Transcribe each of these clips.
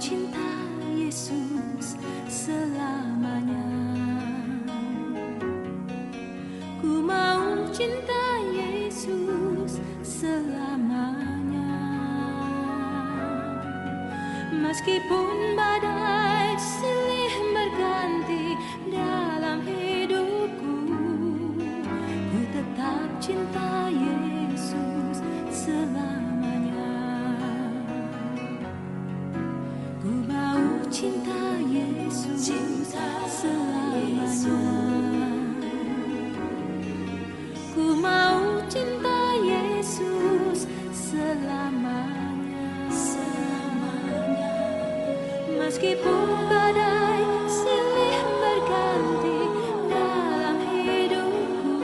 cinta Yesus selamanya. Ku mau cinta Yesus selamanya. Meskipun badai silih berganti dalam hidupku, ku tetap cinta Yesus selamanya. Ku mau cinta Yesus selamanya. Ku mau cinta Yesus selamanya. Meskipun badai silih berganti dalam hidupku,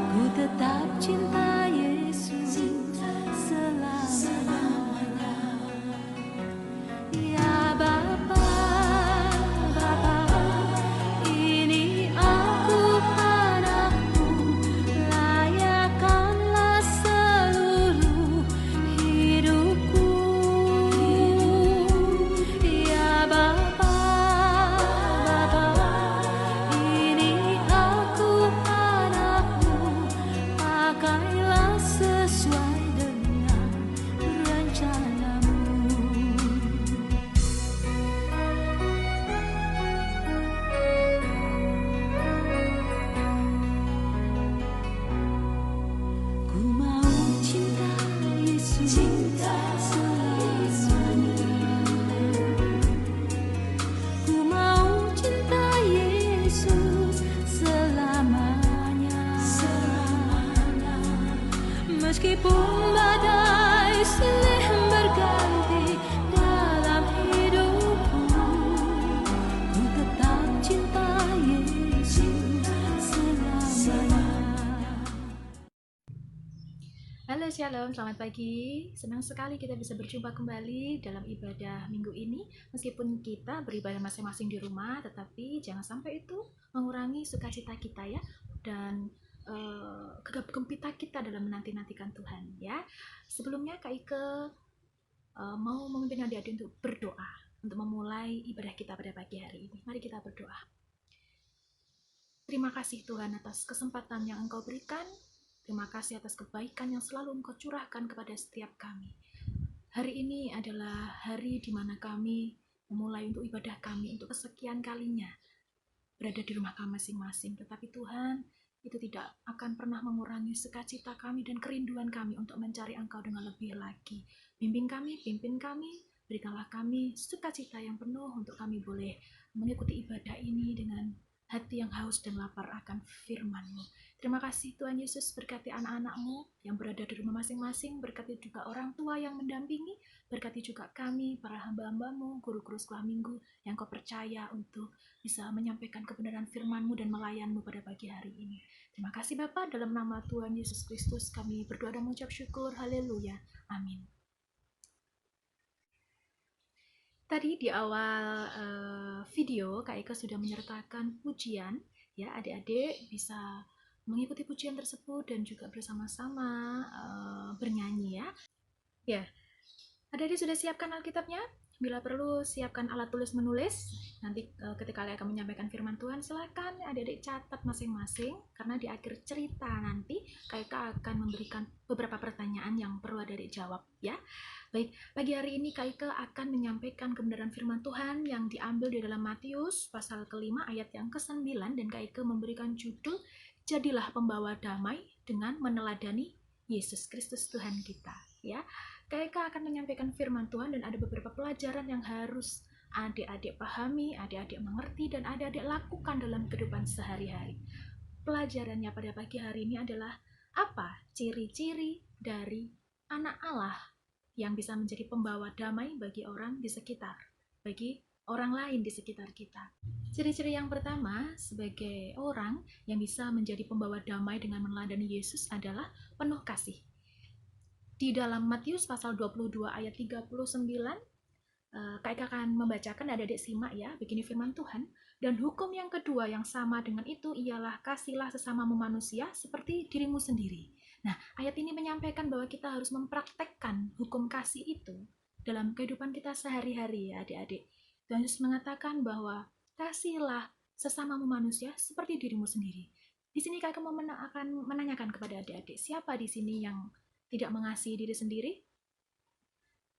ku tetap cinta Yesus selamanya. Ya Bapa, Bapa, ini aku anakmu, layakkanlah seluruh hidupku. Ya Bapa, Bapa, ini aku anakmu, pakailah sesuai dengan rencanamu. Ku mau cinta Yesus selamanya. Ku mau cinta Yesus selamanya. Meskipun badai silih berganti dalam hidupku, ku tetap cinta Yesus selamanya. Halo Shalom, selamat pagi. Senang sekali kita bisa berjumpa kembali dalam ibadah minggu ini. Meskipun kita beribadah masing-masing di rumah, tetapi jangan sampai itu mengurangi sukacita kita ya, dan gegap gempita kita dalam menanti-nantikan Tuhan ya. Sebelumnya Kak Ike mau memimpin adik-adik untuk berdoa untuk memulai ibadah kita pada pagi hari ini. Mari kita berdoa. Terima kasih Tuhan atas kesempatan yang Engkau berikan. Terima kasih atas kebaikan yang selalu Engkau curahkan kepada setiap kami. Hari ini adalah hari di mana kami memulai untuk ibadah kami untuk kesekian kalinya berada di rumah kami masing-masing. Tetapi Tuhan, itu tidak akan pernah mengurangi sukacita kami dan kerinduan kami untuk mencari Engkau dengan lebih lagi. Bimbing kami, pimpin kami, berikanlah kami sukacita yang penuh untuk kami boleh mengikuti ibadah ini dengan hati yang haus dan lapar akan firman-Mu. Terima kasih Tuhan Yesus, berkati anak-anak-Mu yang berada di rumah masing-masing, berkati juga orang tua yang mendampingi, berkati juga kami, para hamba-hamba-Mu, guru-guru sekolah minggu yang Kau percaya untuk bisa menyampaikan kebenaran firman-Mu dan melayan-Mu pada pagi hari ini. Terima kasih Bapa, dalam nama Tuhan Yesus Kristus kami berdoa dan mengucap syukur. Haleluya. Amin. Tadi di awal video Kak Eka sudah menyertakan pujian ya, adik-adik bisa mengikuti pujian tersebut dan juga bersama-sama bernyanyi ya. Ya, adik-adik sudah siapkan Alkitabnya? Bila perlu siapkan alat tulis menulis. Nanti ketika Kak akan menyampaikan firman Tuhan, silakan adik-adik catat masing-masing, karena di akhir cerita nanti Kak akan memberikan beberapa pertanyaan yang perlu adik-adik jawab ya. Baik, pagi hari ini Kak Ike akan menyampaikan kebenaran firman Tuhan yang diambil di dalam Matius pasal ke-5 ayat yang ke-9, dan Kak Ike memberikan judul Jadilah Pembawa Damai dengan Meneladani Yesus Kristus Tuhan kita ya. Kak Ike akan menyampaikan firman Tuhan dan ada beberapa pelajaran yang harus adik-adik pahami, adik-adik mengerti, dan adik-adik lakukan dalam kehidupan sehari-hari. Pelajarannya pada pagi hari ini adalah apa ciri-ciri dari anak Allah yang bisa menjadi pembawa damai bagi orang di sekitar, bagi orang lain di sekitar kita. Ciri-ciri yang pertama sebagai orang yang bisa menjadi pembawa damai dengan meneladani Yesus adalah penuh kasih. Di dalam Matius pasal 22 ayat 39, Kak akan membacakan, adik-adik simak ya, begini firman Tuhan. Dan hukum yang kedua yang sama dengan itu ialah kasihlah sesamamu manusia seperti dirimu sendiri. Nah, ayat ini menyampaikan bahwa kita harus mempraktekkan hukum kasih itu dalam kehidupan kita sehari-hari ya adik-adik. Tuhan Yesus mengatakan bahwa kasihilah sesamamu manusia seperti dirimu sendiri. Di sini kakak akan menanyakan kepada adik-adik, siapa di sini yang tidak mengasihi diri sendiri?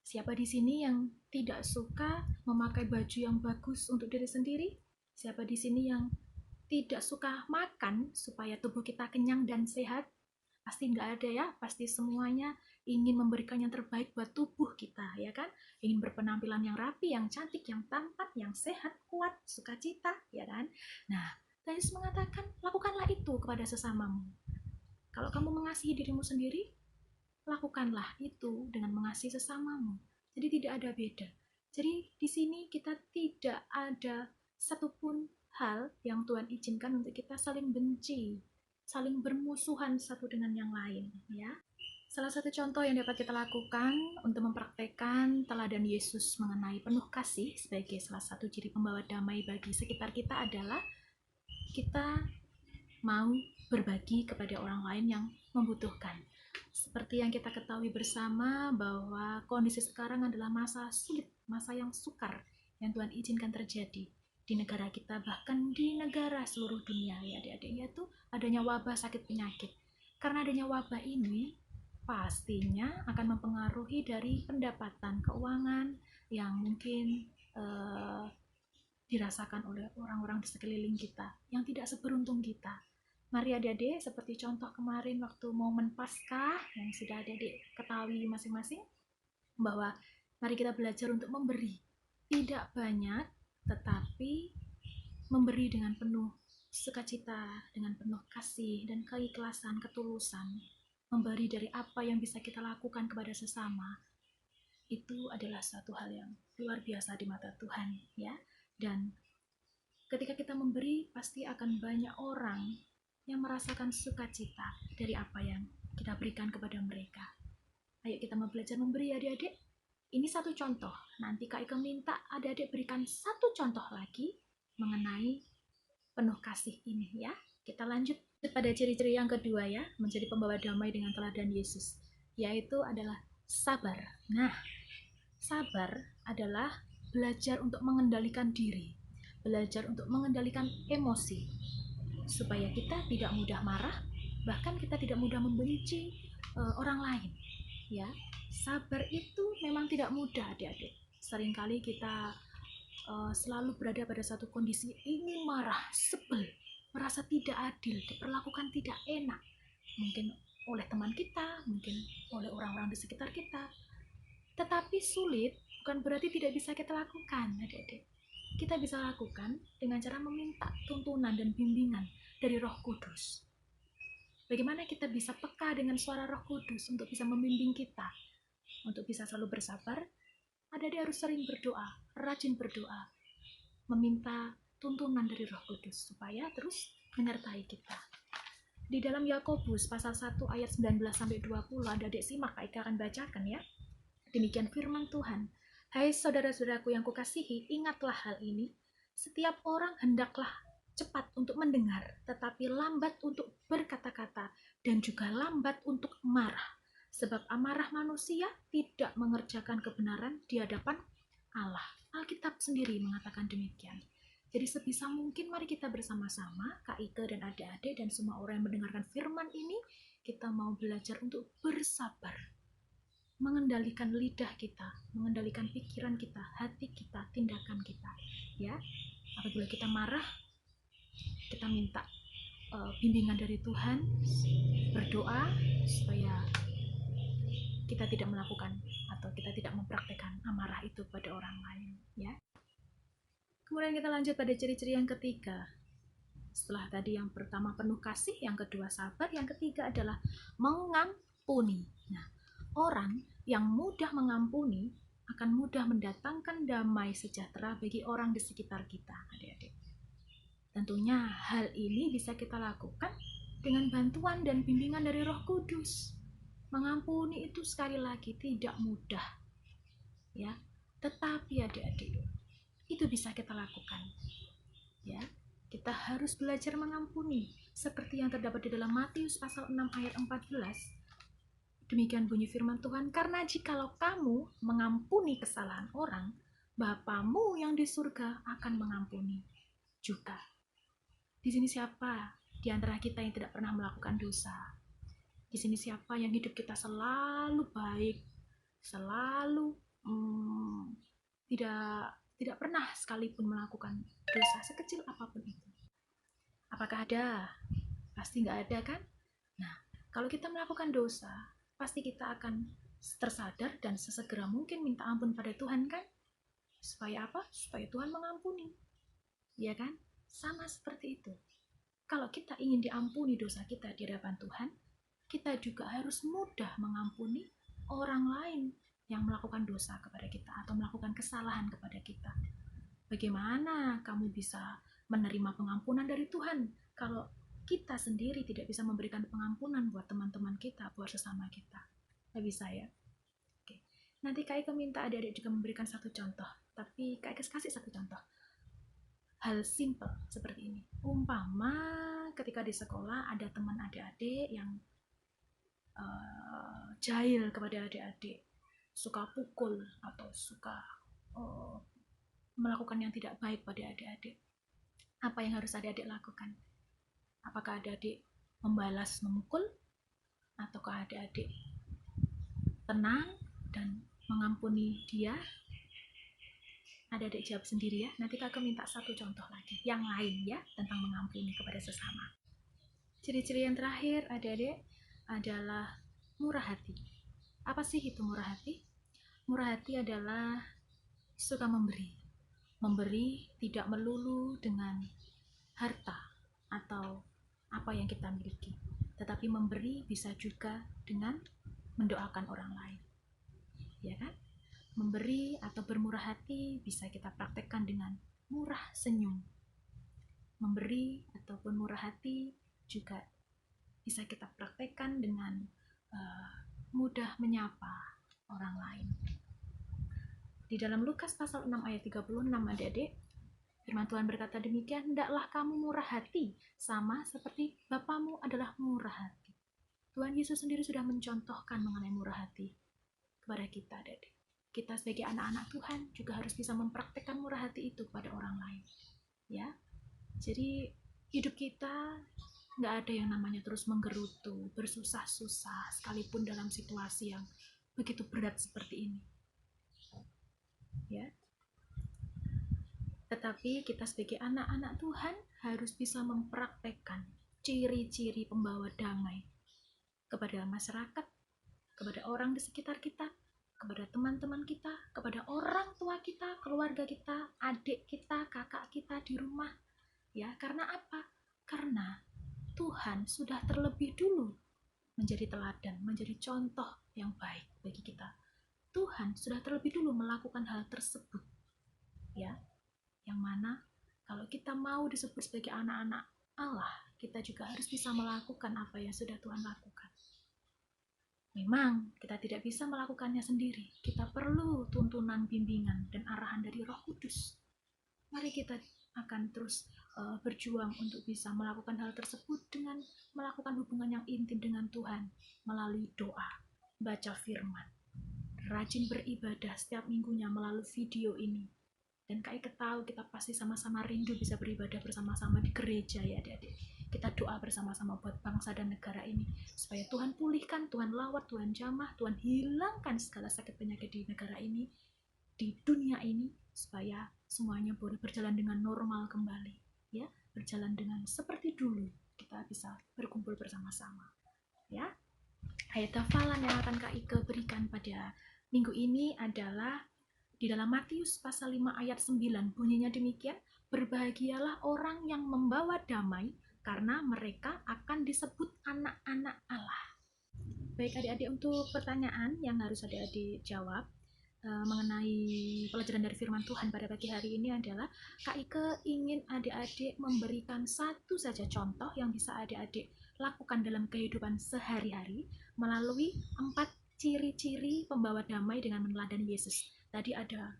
Siapa di sini yang tidak suka memakai baju yang bagus untuk diri sendiri? Siapa di sini yang tidak suka makan supaya tubuh kita kenyang dan sehat? Pasti nggak ada ya, pasti semuanya ingin memberikan yang terbaik buat tubuh kita, ya kan? Ingin berpenampilan yang rapi, yang cantik, yang tampan, yang sehat, kuat, sukacita, ya kan? Nah, Yesus mengatakan, lakukanlah itu kepada sesamamu. Kalau kamu mengasihi dirimu sendiri, lakukanlah itu dengan mengasihi sesamamu. Jadi tidak ada beda. Jadi di sini kita tidak ada satupun hal yang Tuhan izinkan untuk kita saling benci, saling bermusuhan satu dengan yang lain, ya. Salah satu contoh yang dapat kita lakukan untuk mempraktekkan teladan Yesus mengenai penuh kasih sebagai salah satu ciri pembawa damai bagi sekitar kita adalah kita mau berbagi kepada orang lain yang membutuhkan. Seperti yang kita ketahui bersama bahwa kondisi sekarang adalah masa sulit, masa yang sukar yang Tuhan izinkan terjadi di negara kita, bahkan di negara seluruh dunia ya adik-adik, yaitu adanya wabah sakit penyakit. Karena adanya wabah ini pastinya akan mempengaruhi dari pendapatan keuangan yang mungkin dirasakan oleh orang-orang di sekeliling kita yang tidak seberuntung kita. Mari adik-adik, seperti contoh kemarin waktu momen Paskah yang sudah adik-adik ketahui masing-masing, bahwa mari kita belajar untuk memberi. Tidak banyak, tetapi memberi dengan penuh sukacita, dengan penuh kasih dan keikhlasan, ketulusan. Memberi dari apa yang bisa kita lakukan kepada sesama. Itu adalah suatu hal yang luar biasa di mata Tuhan, ya. Dan ketika kita memberi, pasti akan banyak orang yang merasakan sukacita dari apa yang kita berikan kepada mereka. Ayo kita mau belajar memberi adik-adik. Ini satu contoh. Nanti Kak Ika minta adik-adik berikan satu contoh lagi mengenai penuh kasih ini ya. Kita lanjut pada ciri-ciri yang kedua ya, menjadi pembawa damai dengan teladan Yesus, yaitu adalah sabar. Nah, sabar adalah belajar untuk mengendalikan diri, belajar untuk mengendalikan emosi, supaya kita tidak mudah marah, bahkan kita tidak mudah membenci orang lain. Ya, sabar itu memang tidak mudah, adik-adik. Seringkali kita selalu berada pada satu kondisi ingin marah, sebel, merasa tidak adil, diperlakukan tidak enak, mungkin oleh teman kita, mungkin oleh orang-orang di sekitar kita. Tetapi sulit bukan berarti tidak bisa kita lakukan, adik-adik. Kita bisa lakukan dengan cara meminta tuntunan dan bimbingan dari Roh Kudus. Bagaimana kita bisa peka dengan suara Roh Kudus untuk bisa membimbing kita, untuk bisa selalu bersabar? Adik-adik harus sering berdoa, rajin berdoa, meminta tuntunan dari Roh Kudus supaya terus menyertai kita. Di dalam Yakobus pasal 1 ayat 19-20, adik-adik simak, Kak Ika akan bacakan ya. Demikian firman Tuhan. Hai saudara-saudaraku yang kukasihi, ingatlah hal ini. Setiap orang hendaklah cepat untuk mendengar, tetapi lambat untuk berkata-kata, dan juga lambat untuk marah. Sebab amarah manusia tidak mengerjakan kebenaran di hadapan Allah. Alkitab sendiri mengatakan demikian. Jadi sebisa mungkin mari kita bersama-sama, Kak Ika dan adik-adik dan semua orang yang mendengarkan firman ini, kita mau belajar untuk bersabar. Mengendalikan lidah kita, mengendalikan pikiran kita, hati kita, tindakan kita. Ya, apabila kita marah, kita minta bimbingan dari Tuhan, berdoa supaya kita tidak melakukan atau kita tidak mempraktekkan amarah itu pada orang lain. Ya. Kemudian kita lanjut pada ciri-ciri yang ketiga. Setelah tadi yang pertama penuh kasih, yang kedua sabar, yang ketiga adalah mengampuni. Nah, orang yang mudah mengampuni akan mudah mendatangkan damai sejahtera bagi orang di sekitar kita, adik-adik. Tentunya hal ini bisa kita lakukan dengan bantuan dan bimbingan dari Roh Kudus. Mengampuni itu sekali lagi tidak mudah, ya. Tetapi adik-adik, itu bisa kita lakukan, ya. Kita harus belajar mengampuni, seperti yang terdapat di dalam Matius pasal 6 ayat 14. Demikian bunyi firman Tuhan, karena jikalau kamu mengampuni kesalahan orang, Bapamu yang di surga akan mengampuni juga. Di sini siapa di antara kita yang tidak pernah melakukan dosa? Di sini siapa yang hidup kita selalu baik, selalu tidak pernah sekalipun melakukan dosa sekecil apapun itu? Apakah ada? Pasti nggak ada kan? Nah, kalau kita melakukan dosa, pasti kita akan tersadar dan sesegera mungkin minta ampun pada Tuhan kan? Supaya apa? Supaya Tuhan mengampuni. Ya kan? Sama seperti itu. Kalau kita ingin diampuni dosa kita di hadapan Tuhan, kita juga harus mudah mengampuni orang lain yang melakukan dosa kepada kita atau melakukan kesalahan kepada kita. Bagaimana kamu bisa menerima pengampunan dari Tuhan kalau kita sendiri tidak bisa memberikan pengampunan buat teman-teman kita, buat sesama kita? Nggak bisa ya? Oke. Nanti Kak Ika minta adik-adik juga memberikan satu contoh, tapi Kak Ika kasih satu contoh. Hal simple seperti ini. Umpama ketika di sekolah ada teman adik-adik yang jahil kepada adik-adik, suka pukul atau suka melakukan yang tidak baik pada adik-adik. Apa yang harus adik-adik lakukan? Apakah adik-adik membalas memukul? Ataukah adik-adik tenang dan mengampuni dia? Adik-adik jawab sendiri ya. Nanti kakak minta satu contoh lagi yang lain ya, tentang mengampuni kepada sesama. Ciri-ciri yang terakhir adik-adik adalah murah hati. Apa sih itu murah hati? Murah hati adalah suka memberi. Memberi tidak melulu dengan harta atau apa yang kita miliki, tetapi memberi bisa juga dengan mendoakan orang lain. Ya kan? Memberi atau bermurah hati bisa kita praktekkan dengan murah senyum. Memberi ataupun murah hati juga bisa kita praktekkan dengan mudah menyapa orang lain. Di dalam Lukas pasal 6 ayat 36 adik-adik, firman Tuhan berkata demikian, hendaklah kamu murah hati sama seperti Bapamu adalah murah hati. Tuhan Yesus sendiri sudah mencontohkan mengenai murah hati kepada kita adik-adik. Kita sebagai anak-anak Tuhan juga harus bisa mempraktekkan murah hati itu kepada orang lain. Ya, jadi hidup kita nggak ada yang namanya terus menggerutu, bersusah-susah, sekalipun dalam situasi yang begitu berat seperti ini. Ya, tetapi kita sebagai anak-anak Tuhan harus bisa mempraktekkan ciri-ciri pembawa damai kepada masyarakat, kepada orang di sekitar kita, kepada teman-teman kita, kepada orang tua kita, keluarga kita, adik kita, kakak kita di rumah. Ya, karena apa? Karena Tuhan sudah terlebih dulu menjadi teladan, menjadi contoh yang baik bagi kita. Tuhan sudah terlebih dulu melakukan hal tersebut. Ya, yang mana kalau kita mau disebut sebagai anak-anak Allah, kita juga harus bisa melakukan apa yang sudah Tuhan lakukan. Memang kita tidak bisa melakukannya sendiri. Kita perlu tuntunan, bimbingan, dan arahan dari Roh Kudus. Mari kita akan terus berjuang untuk bisa melakukan hal tersebut dengan melakukan hubungan yang intim dengan Tuhan melalui doa, baca firman, rajin beribadah setiap minggunya melalui video ini. Dan Kak tahu kita pasti sama-sama rindu bisa beribadah bersama-sama di gereja ya adik-adik. Kita doa bersama-sama buat bangsa dan negara ini supaya Tuhan pulihkan, Tuhan lawat, Tuhan jamah, Tuhan hilangkan segala sakit penyakit di negara ini, di dunia ini, supaya semuanya boleh berjalan dengan normal kembali, ya, berjalan dengan seperti dulu kita bisa berkumpul bersama-sama. Ya, ayat hafalan yang akan Kak Ike berikan pada minggu ini adalah di dalam Matius pasal 5 ayat 9, bunyinya demikian, berbahagialah orang yang membawa damai, karena mereka akan disebut anak-anak Allah. Baik adik-adik, untuk pertanyaan yang harus adik-adik jawab mengenai pelajaran dari firman Tuhan pada pagi hari ini adalah, Kak Ike ingin adik-adik memberikan satu saja contoh yang bisa adik-adik lakukan dalam kehidupan sehari-hari melalui 4 ciri-ciri pembawa damai dengan meneladani Yesus. Tadi ada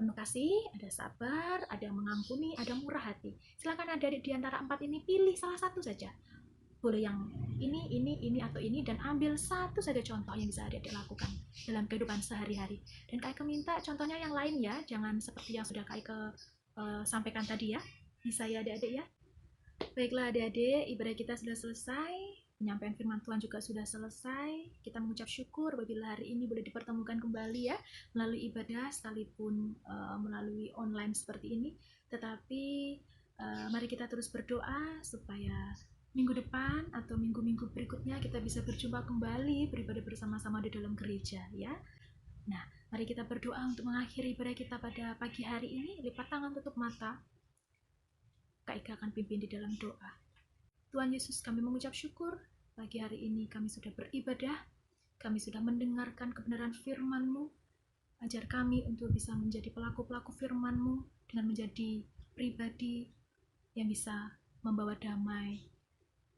penuh kasih, ada sabar, ada mengampuni, ada murah hati. Silakan adik-adik di antara 4 ini pilih salah satu saja. boleh yang ini atau ini, dan ambil satu saja contoh yang bisa adik-adik lakukan dalam kehidupan sehari-hari. Dan Kak Ika minta contohnya yang lain ya, jangan seperti yang sudah Kak Ika sampaikan tadi ya. Bisa ya adik-adik ya. Baiklah adik-adik, ibadah kita sudah selesai, penyampaian firman Tuhan juga sudah selesai. Kita mengucap syukur apabila hari ini boleh dipertemukan kembali ya, melalui ibadah sekalipun melalui online seperti ini. Tetapi mari kita terus berdoa supaya minggu depan atau minggu-minggu berikutnya kita bisa berjumpa kembali beribadah bersama-sama di dalam gereja ya. Nah, mari kita berdoa untuk mengakhiri ibadah kita pada pagi hari ini. Lipat tangan, tutup mata. Kak Ika akan pimpin di dalam doa. Tuhan Yesus, kami mengucap syukur pagi hari ini kami sudah beribadah, kami sudah mendengarkan kebenaran firman-Mu. Ajar kami untuk bisa menjadi pelaku-pelaku firman-Mu dengan menjadi pribadi yang bisa membawa damai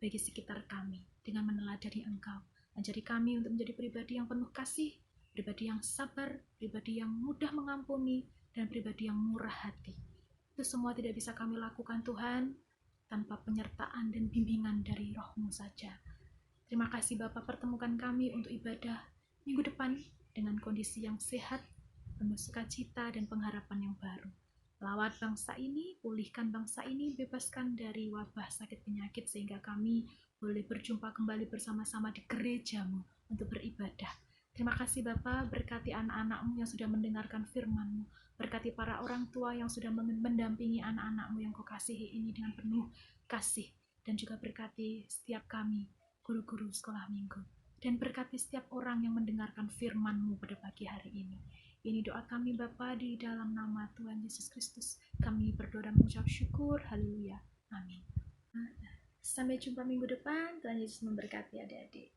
bagi sekitar kami dengan meneladani Engkau. Ajari kami untuk menjadi pribadi yang penuh kasih, pribadi yang sabar, pribadi yang mudah mengampuni, dan pribadi yang murah hati. Itu semua tidak bisa kami lakukan Tuhan tanpa penyertaan dan bimbingan dari Roh-Mu saja. Terima kasih Bapa, pertemukan kami untuk ibadah minggu depan dengan kondisi yang sehat, penuh sukacita dan pengharapan yang baru. Lawat bangsa ini, pulihkan bangsa ini, bebaskan dari wabah sakit penyakit sehingga kami boleh berjumpa kembali bersama-sama di gereja-Mu untuk beribadah. Terima kasih Bapa, berkati anak-anak-Mu yang sudah mendengarkan firman-Mu, berkati para orang tua yang sudah mendampingi anak-anak-Mu yang Kau kasihi ini dengan penuh kasih, dan juga berkati setiap kami, guru-guru sekolah minggu, dan berkati setiap orang yang mendengarkan firman-Mu pada pagi hari ini. Ini doa kami Bapa, di dalam nama Tuhan Yesus Kristus kami berdoa dan mengucap syukur. Haleluya. Amin. Sampai jumpa minggu depan. Tuhan Yesus memberkati adik-adik.